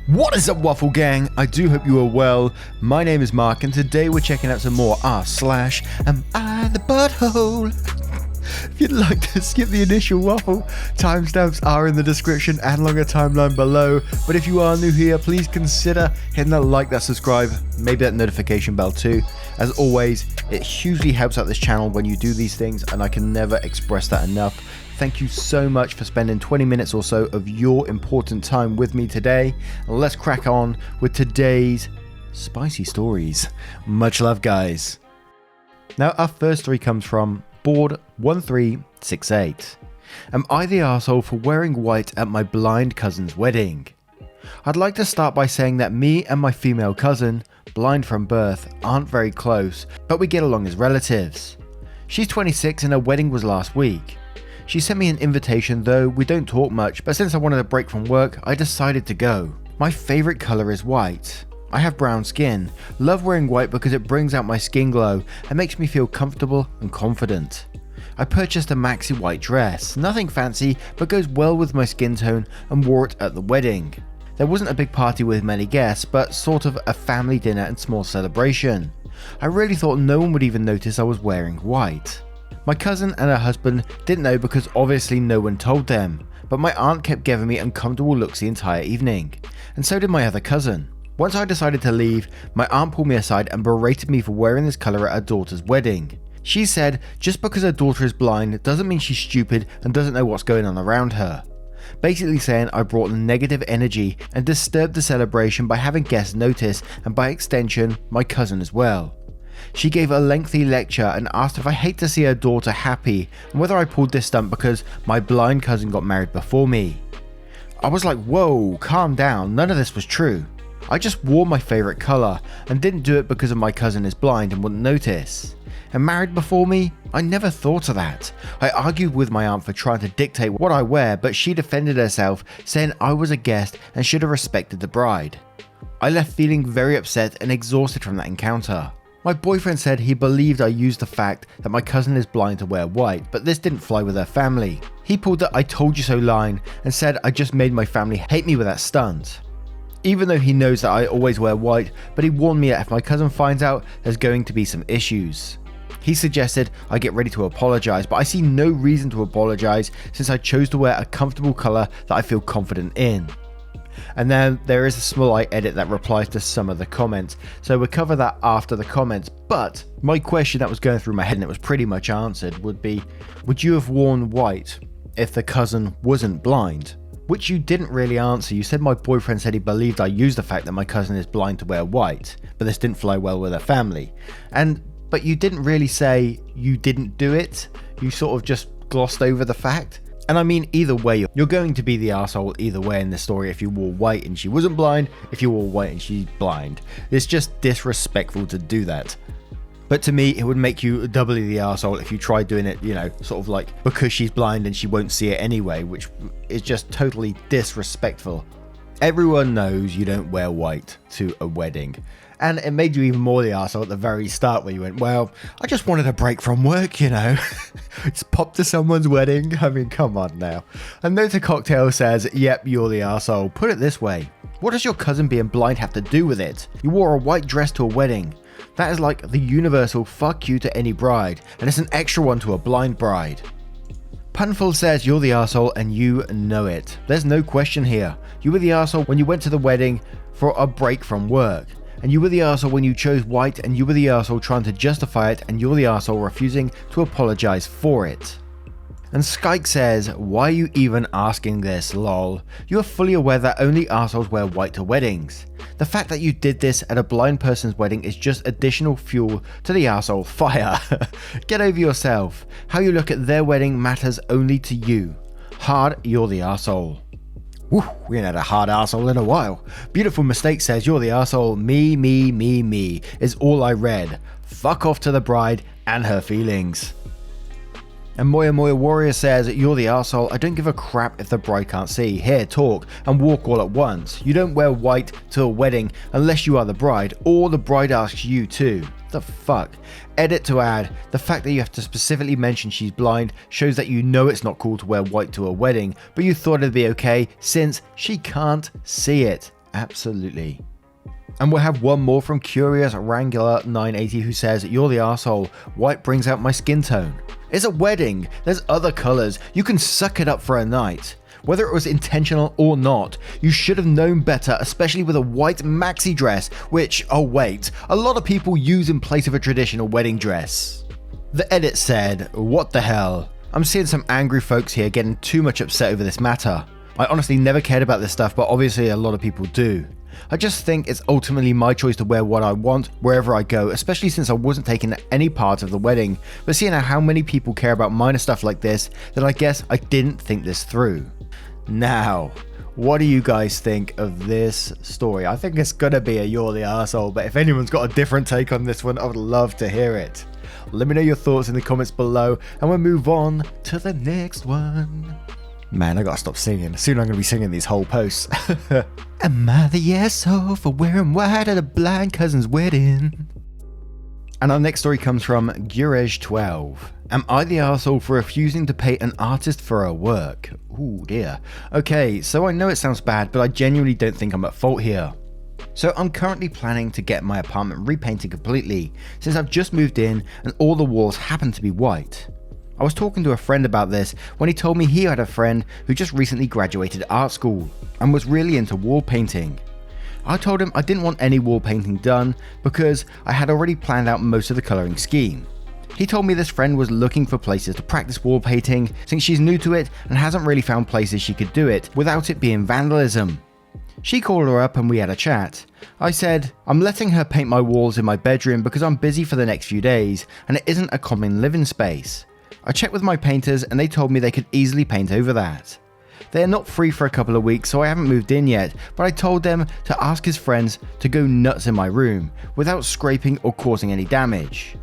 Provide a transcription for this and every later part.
What is up, Waffle Gang? I do hope you are well. My name is Mark, and today we're checking out some more r/Am I the Butthole? If you'd like to skip the initial waffle, timestamps are in the description and longer timeline below. But if you are new here, please consider hitting that like, that subscribe, maybe that notification bell too. As always, it hugely helps out this channel when you do these things, and I can never express that enough. Thank you so much for spending 20 minutes or so of your important time with me today. Let's crack on with today's spicy stories. Much love, guys. Now, our first story comes from Board 1368. Am I the arsehole for wearing white at my blind cousin's wedding? I'd like to start by saying that me and my female cousin, blind from birth, aren't very close, but we get along as relatives. She's 26 and her wedding was last week. She sent me an invitation, though we don't talk much, but since I wanted a break from work, I decided to go. My favourite colour is white. I have brown skin, love wearing white because it brings out my skin glow and makes me feel comfortable and confident. I purchased a maxi white dress, nothing fancy but goes well with my skin tone, and wore it at the wedding. There wasn't a big party with many guests, but sort of a family dinner and small celebration. I really thought no one would even notice I was wearing white. My cousin and her husband didn't know because obviously no one told them, but my aunt kept giving me uncomfortable looks the entire evening, and so did my other cousin. Once I decided to leave, my aunt pulled me aside and berated me for wearing this colour at her daughter's wedding. She said just because her daughter is blind doesn't mean she's stupid and doesn't know what's going on around her. Basically saying I brought negative energy and disturbed the celebration by having guests notice, and by extension my cousin as well. She gave a lengthy lecture and asked if I hate to see her daughter happy and whether I pulled this stunt because my blind cousin got married before me. I was like, whoa, calm down, none of this was true. I just wore my favourite colour and didn't do it because of my cousin is blind and wouldn't notice. And married before me? I never thought of that. I argued with my aunt for trying to dictate what I wear, but she defended herself, saying I was a guest and should have respected the bride. I left feeling very upset and exhausted from that encounter. My boyfriend said he believed I used the fact that my cousin is blind to wear white, but this didn't fly with her family. He pulled the "I told you so" line and said I just made my family hate me with that stunt. Even though he knows that I always wear white, but he warned me that if my cousin finds out, there's going to be some issues. He suggested I get ready to apologise, but I see no reason to apologise since I chose to wear a comfortable colour that I feel confident in. And then there is a small edit that replies to some of the comments, so we'll cover that after the comments. But my question that was going through my head, and it was pretty much answered, would be, would you have worn white if the cousin wasn't blind? Which you didn't really answer. You said my boyfriend said he believed I used the fact that my cousin is blind to wear white, but this didn't fly well with her family. But you didn't really say you didn't do it. You sort of just glossed over the fact. And I mean, either way, you're going to be the arsehole either way in this story. If you wore white and she wasn't blind, if you wore white and she's blind. It's just disrespectful to do that. But to me, it would make you doubly the arsehole if you tried doing it, sort of like because she's blind and she won't see it anyway, which is just totally disrespectful. Everyone knows you don't wear white to a wedding. And it made you even more the arsehole at the very start where you went, well, I just wanted a break from work, Just pop to someone's wedding. I mean, come on now. And Nota Cocktail says, yep, you're the arsehole. Put it this way. What does your cousin being blind have to do with it? You wore a white dress to a wedding. That is like the universal fuck you to any bride. And it's an extra one to a blind bride. Punful says you're the arsehole and you know it. There's no question here. You were the arsehole when you went to the wedding for a break from work. And you were the arsehole when you chose white, and you were the arsehole trying to justify it, and you're the arsehole refusing to apologise for it. And Skyke says, why are you even asking this, lol? You are fully aware that only arseholes wear white to weddings. The fact that you did this at a blind person's wedding is just additional fuel to the arsehole fire. Get over yourself. How you look at their wedding matters only to you. Hard, you're the arsehole. Woo, we ain't had a hard arsehole in a while. Beautiful Mistake says, you're the arsehole, me, is all I read. Fuck off to the bride and her feelings. And Moya Warrior says, you're the arsehole, I don't give a crap if the bride can't see. Here, talk, and walk all at once. You don't wear white to a wedding unless you are the bride, or the bride asks you to. The fuck? Edit to add, the fact that you have to specifically mention she's blind shows that you know it's not cool to wear white to a wedding, but you thought it'd be okay since she can't see it. Absolutely. And we'll have one more from Curious Wrangler 980 who says, "You're the arsehole. White brings out my skin tone. It's a wedding. There's other colors. You can suck it up for a night. Whether it was intentional or not, you should have known better, especially with a white maxi dress, which, oh wait, a lot of people use in place of a traditional wedding dress." The edit said, "What the hell? I'm seeing some angry folks here getting too much upset over this matter. I honestly never cared about this stuff, but obviously a lot of people do. I just think it's ultimately my choice to wear what I want wherever I go, especially since I wasn't taking any part of the wedding, but seeing how many people care about minor stuff like this, then I guess I didn't think this through." Now, what do you guys think of this story? I think it's gonna be a "you're the arsehole," but if anyone's got a different take on this one, I would love to hear it. Let me know your thoughts in the comments below, and we'll move on to the next one. Man, I gotta stop singing. Soon I'm gonna be singing these whole posts. Am I the asshole for wearing white at a blind cousin's wedding? And our next story comes from Gurej12. Am I the arsehole for refusing to pay an artist for her work? Ooh dear. Okay, so I know it sounds bad, but I genuinely don't think I'm at fault here. So I'm currently planning to get my apartment repainted completely, since I've just moved in and all the walls happen to be white. I was talking to a friend about this when he told me he had a friend who just recently graduated art school and was really into wall painting. I told him I didn't want any wall painting done because I had already planned out most of the colouring scheme. He told me this friend was looking for places to practice wall painting since she's new to it and hasn't really found places she could do it without it being vandalism. She called her up and we had a chat. I said, I'm letting her paint my walls in my bedroom because I'm busy for the next few days and it isn't a common living space. I checked with my painters and they told me they could easily paint over that. They are not free for a couple of weeks, so I haven't moved in yet, but I told them to ask his friends to go nuts in my room without scraping or causing any damage.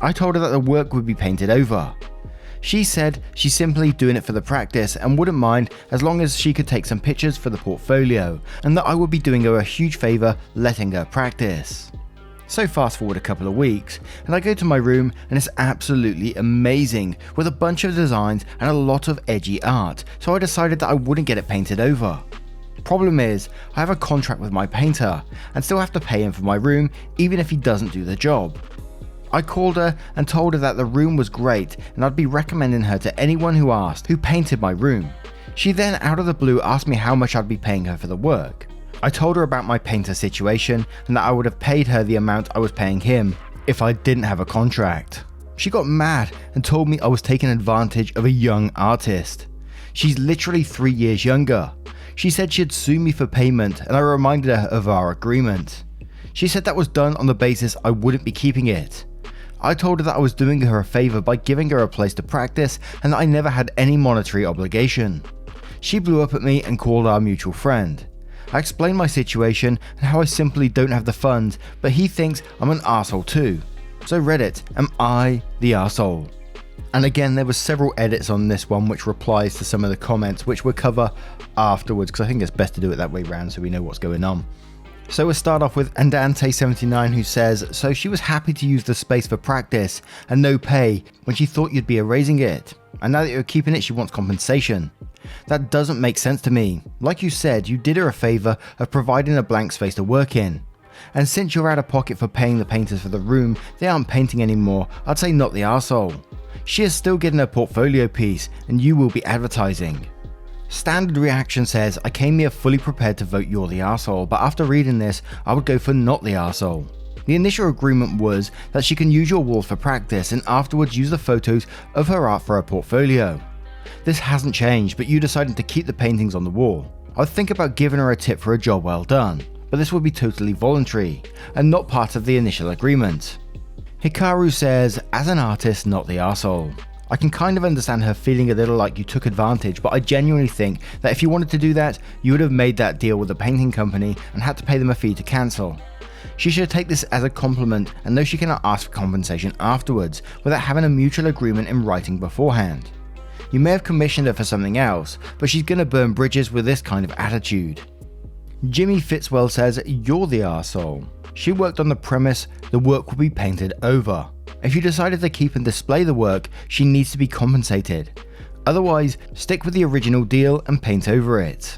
I told her that the work would be painted over. She said she's simply doing it for the practice and wouldn't mind as long as she could take some pictures for the portfolio, and that I would be doing her a huge favour letting her practice. So fast forward a couple of weeks, and I go to my room and it's absolutely amazing, with a bunch of designs and a lot of edgy art, so I decided that I wouldn't get it painted over. Problem is, I have a contract with my painter, and still have to pay him for my room even if he doesn't do the job. I called her and told her that the room was great and I'd be recommending her to anyone who asked who painted my room. She then out of the blue asked me how much I'd be paying her for the work. I told her about my painter situation and that I would have paid her the amount I was paying him if I didn't have a contract. She got mad and told me I was taking advantage of a young artist. She's literally 3 years younger. She said she'd sue me for payment and I reminded her of our agreement. She said that was done on the basis I wouldn't be keeping it. I told her that I was doing her a favour by giving her a place to practice and that I never had any monetary obligation. She blew up at me and called our mutual friend. I explained my situation and how I simply don't have the funds, but he thinks I'm an arsehole too. So Reddit, am I the arsehole? And again, there were several edits on this one which replies to some of the comments, which we'll cover afterwards because I think it's best to do it that way round so we know what's going on. So we'll start off with Andante79 who says, so she was happy to use the space for practice and no pay when she thought you'd be erasing it. And now that you're keeping it, she wants compensation. That doesn't make sense to me. Like you said, you did her a favour of providing a blank space to work in. And since you're out of pocket for paying the painters for the room, they aren't painting anymore, I'd say not the arsehole. She is still getting her portfolio piece and you will be advertising. Standard Reaction says, I came here fully prepared to vote you're the arsehole, but after reading this, I would go for not the arsehole. The initial agreement was that she can use your walls for practice and afterwards use the photos of her art for her portfolio. This hasn't changed, but you decided to keep the paintings on the wall. I would think about giving her a tip for a job well done, but this would be totally voluntary and not part of the initial agreement. Hikaru says, as an artist, not the arsehole. I can kind of understand her feeling a little like you took advantage, but I genuinely think that if you wanted to do that, you would have made that deal with the painting company and had to pay them a fee to cancel. She should take this as a compliment and know she cannot ask for compensation afterwards without having a mutual agreement in writing beforehand. You may have commissioned her for something else, but she's gonna burn bridges with this kind of attitude. Jimmy Fitzwell says, you're the arsehole. She worked on the premise the work will be painted over. If you decided to keep and display the work, she needs to be compensated. Otherwise, stick with the original deal and paint over it.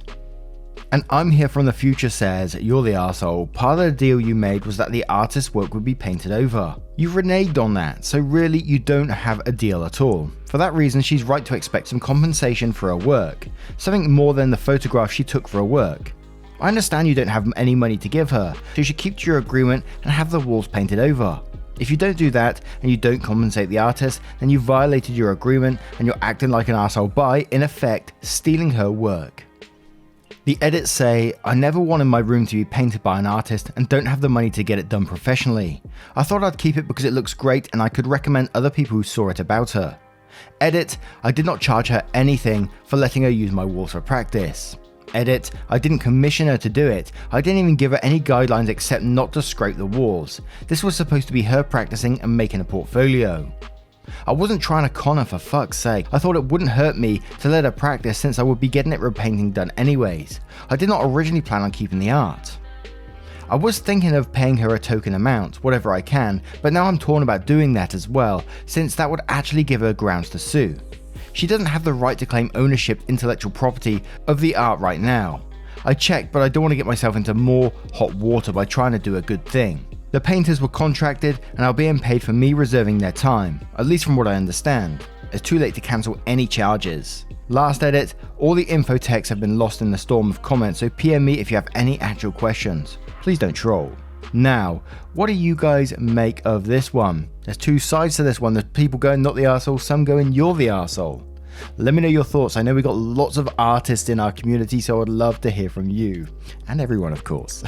And I'm Here from the Future says, you're the arsehole. Part of the deal you made was that the artist's work would be painted over. You reneged on that, so really you don't have a deal at all. For that reason, she's right to expect some compensation for her work, something more than the photograph she took for her work. I understand you don't have any money to give her, so you should keep to your agreement and have the walls painted over. If you don't do that and you don't compensate the artist, then you violated your agreement and you're acting like an arsehole by, in effect, stealing her work. The edits say, I never wanted my room to be painted by an artist and don't have the money to get it done professionally. I thought I'd keep it because it looks great and I could recommend other people who saw it about her. Edit, I did not charge her anything for letting her use my walls for practice. Edit, I didn't commission her to do it. I didn't even give her any guidelines except not to scrape the walls. This was supposed to be her practicing and making a portfolio. I wasn't trying to con her, for fuck's sake. I thought it wouldn't hurt me to let her practice since I would be getting it repainting done anyways. I did not originally plan on keeping the art. I was thinking of paying her a token amount, whatever I can, but now I'm torn about doing that as well, since that would actually give her grounds to sue. She doesn't have the right to claim ownership, intellectual property of the art right now. I checked, but I don't want to get myself into more hot water by trying to do a good thing. The painters were contracted and are being paid for me reserving their time, at least from what I understand. It's too late to cancel any charges. Last edit, all the info texts have been lost in the storm of comments, so PM me if you have any actual questions. Please don't troll. Now, what do you guys make of this one? There's two sides to this one. There's people going not the arsehole, some going you're the arsehole. Let me know your thoughts. I know we got lots of artists in our community, so I'd love to hear from you. And everyone, of course.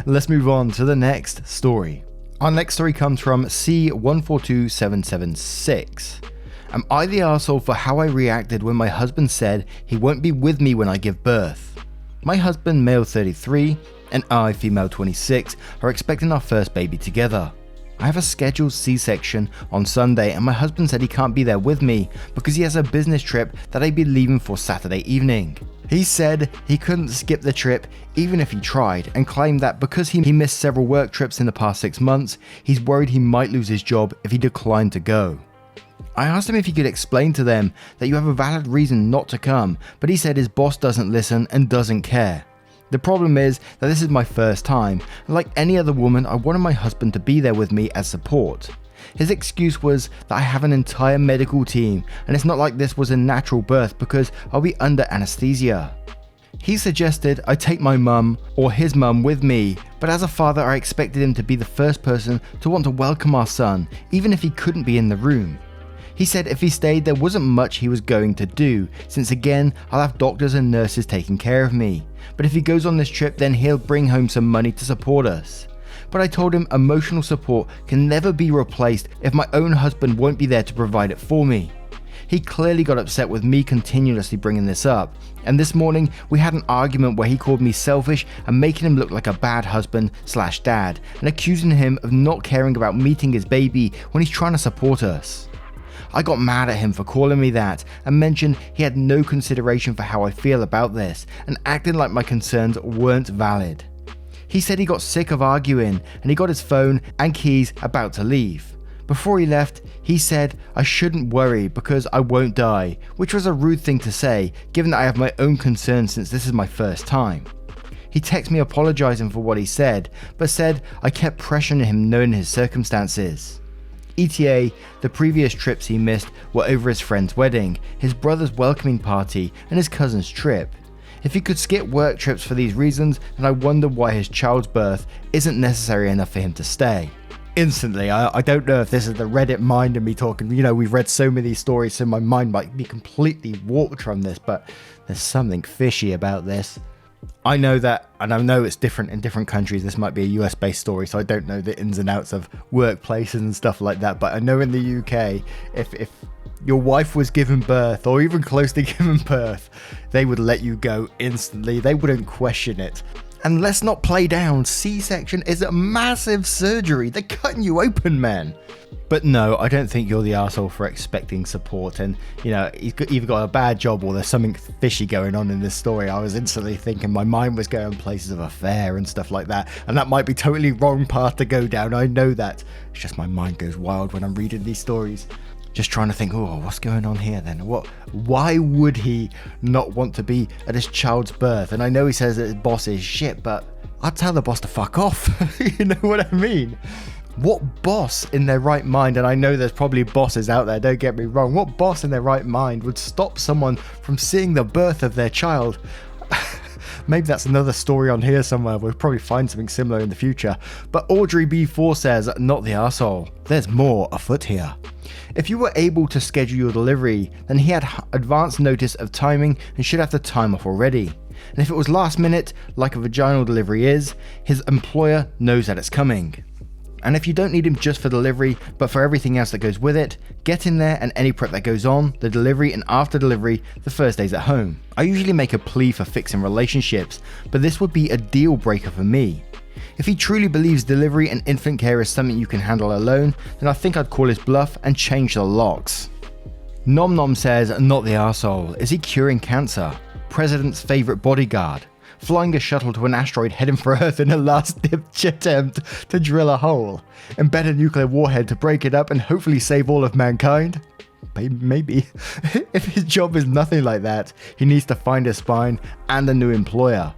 Let's move on to the next story. Our next story comes from C142776. Am I the arsehole for how I reacted when my husband said he won't be with me when I give birth? My husband, male 33, and I, female 26, are expecting our first baby together. I have a scheduled C-section on Sunday and my husband said he can't be there with me because he has a business trip that I'd be leaving for Saturday evening. He said he couldn't skip the trip even if he tried and claimed that because he missed several work trips in the past 6 months, he's worried he might lose his job if he declined to go. I asked him if he could explain to them that you have a valid reason not to come, but he said his boss doesn't listen and doesn't care. The problem is that this is my first time, and like any other woman, I wanted my husband to be there with me as support. His excuse was that I have an entire medical team, and it's not like this was a natural birth because I'll be under anesthesia. He suggested I take my mum or his mum with me, but as a father I expected him to be the first person to want to welcome our son, even if he couldn't be in the room. He said if he stayed there wasn't much he was going to do, since again I'll have doctors and nurses taking care of me. But if he goes on this trip then he'll bring home some money to support us. But I told him emotional support can never be replaced if my own husband won't be there to provide it for me. He clearly got upset with me continuously bringing this up, and this morning we had an argument where he called me selfish and making him look like a bad husband/dad and accusing him of not caring about meeting his baby when he's trying to support us. I got mad at him for calling me that and mentioned he had no consideration for how I feel about this and acting like my concerns weren't valid. He said he got sick of arguing and he got his phone and keys about to leave. Before he left, he said I shouldn't worry because I won't die, which was a rude thing to say given that I have my own concerns since this is my first time. He texted me apologizing for what he said, but said I kept pressuring him knowing his circumstances. ETA, the previous trips he missed were over his friend's wedding, his brother's welcoming party, and his cousin's trip. If he could skip work trips for these reasons, then I wonder why his child's birth isn't necessary enough for him to stay. Instantly, I don't know if this is the Reddit mind of me talking, we've read so many stories so my mind might be completely warped from this, but there's something fishy about this. I know that, and I know it's different in different countries. This might be a US based story, so I don't know the ins and outs of workplaces and stuff like that. But I know in the UK, if your wife was given birth or even close to giving birth, they would let you go instantly. They wouldn't question it. And let's not play down. C-section is a massive surgery. They're cutting you open, man. But no, I don't think you're the arsehole for expecting support. And, he's either got a bad job or there's something fishy going on in this story. I was instantly thinking my mind was going places of affair and stuff like that. And that might be totally wrong path to go down. I know that. It's just my mind goes wild when I'm reading these stories. Just trying to think, oh, what's going on here then? Why would he not want to be at his child's birth? And I know he says that his boss is shit, but I'd tell the boss to fuck off. You know what I mean? What boss in their right mind, and I know there's probably bosses out there, don't get me wrong, what boss in their right mind would stop someone from seeing the birth of their child? Maybe that's another story on here somewhere. We'll probably find something similar in the future. But Audrey B4 says, not the arsehole. There's more afoot here. If you were able to schedule your delivery, then he had advance notice of timing and should have the time off already. And if it was last minute, like a vaginal delivery is, his employer knows that it's coming. And if you don't need him just for delivery, but for everything else that goes with it, get in there and any prep that goes on, the delivery and after delivery, the first days at home. I usually make a plea for fixing relationships, but this would be a deal breaker for me. If he truly believes delivery and infant care is something you can handle alone, then I think I'd call his bluff and change the locks. Nom Nom says, not the arsehole. Is he curing cancer? President's favorite bodyguard? Flying a shuttle to an asteroid heading for Earth in a last-ditch attempt to drill a hole, embed a nuclear warhead to break it up and hopefully save all of mankind? Maybe. If his job is nothing like that, he needs to find a spine and a new employer.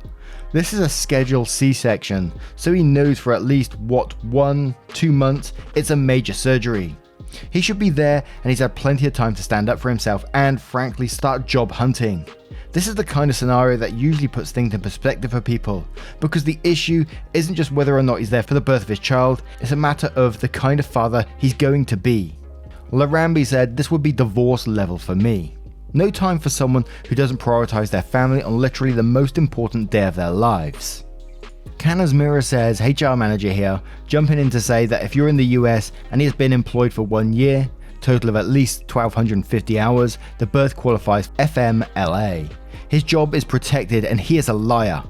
This is a scheduled C-section, so he knows for at least, 1-2 months, it's a major surgery. He should be there and he's had plenty of time to stand up for himself and, frankly, start job hunting. This is the kind of scenario that usually puts things in perspective for people, because the issue isn't just whether or not he's there for the birth of his child, it's a matter of the kind of father he's going to be. Larambi said, this would be divorce level for me. No time for someone who doesn't prioritize their family on literally the most important day of their lives. Canna's Mirror says, HR manager here, jumping in to say that if you're in the US and he has been employed for 1 year, total of at least 1,250 hours, the birth qualifies FMLA. His job is protected and he is a liar.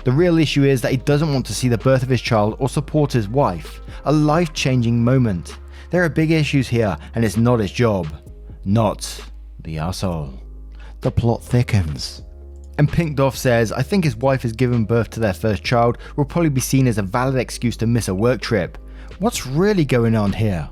The real issue is that he doesn't want to see the birth of his child or support his wife. A life-changing moment. There are big issues here and it's not his job. Not the arsehole. The plot thickens. And Pink Doff says, I think his wife has given birth to their first child will probably be seen as a valid excuse to miss a work trip. What's really going on here?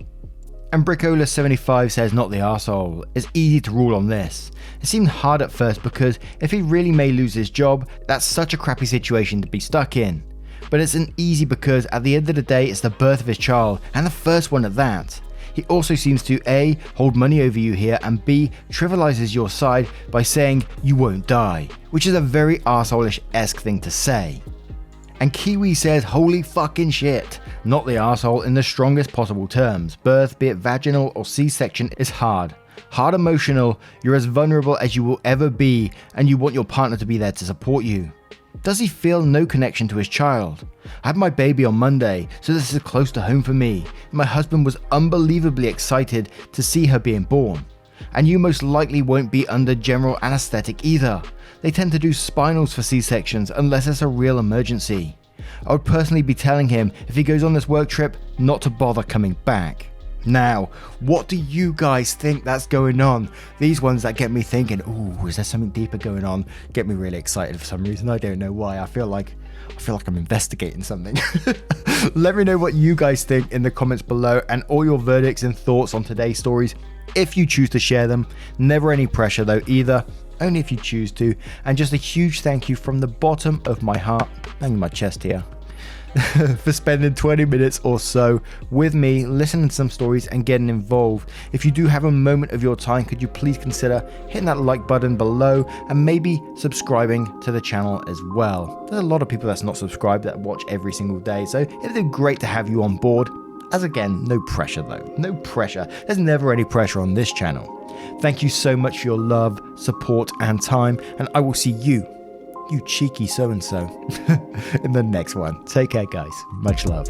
And Brickola75 says, not the arsehole. It's easy to rule on this. It seemed hard at first because if he really may lose his job, that's such a crappy situation to be stuck in. But it's an easy because at the end of the day, it's the birth of his child, and the first one at that. He also seems to A, hold money over you here, and B, trivializes your side by saying you won't die, which is a very arsehole-esque thing to say. And Kiwi says, holy fucking shit. Not the arsehole in the strongest possible terms. Birth, be it vaginal or C-section, is hard. Hard emotional, you're as vulnerable as you will ever be, and you want your partner to be there to support you. Does he feel no connection to his child? I had my baby on Monday, so this is close to home for me. My husband was unbelievably excited to see her being born. And you most likely won't be under general anesthetic either. They tend to do spinals for C-sections unless it's a real emergency. I would personally be telling him, if he goes on this work trip, not to bother coming back. Now, what do you guys think that's going on? These ones that get me thinking, ooh, is there something deeper going on? Get me really excited for some reason. I don't know why. I feel like I'm investigating something. Let me know what you guys think in the comments below and all your verdicts and thoughts on today's stories if you choose to share them. Never any pressure though either, only if you choose to. And just a huge thank you from the bottom of my heart, banging my chest here, for spending 20 minutes or so with me, listening to some stories and getting involved. If you do have a moment of your time, could you please consider hitting that like button below and maybe subscribing to the channel as well. There's a lot of people that's not subscribed that watch every single day, so it'd be great to have you on board. As again, no pressure though, no pressure. There's never any pressure on this channel. Thank you so much for your love, support and time, and I will see you cheeky so-and-so, in the next one. Take care, guys. Much love.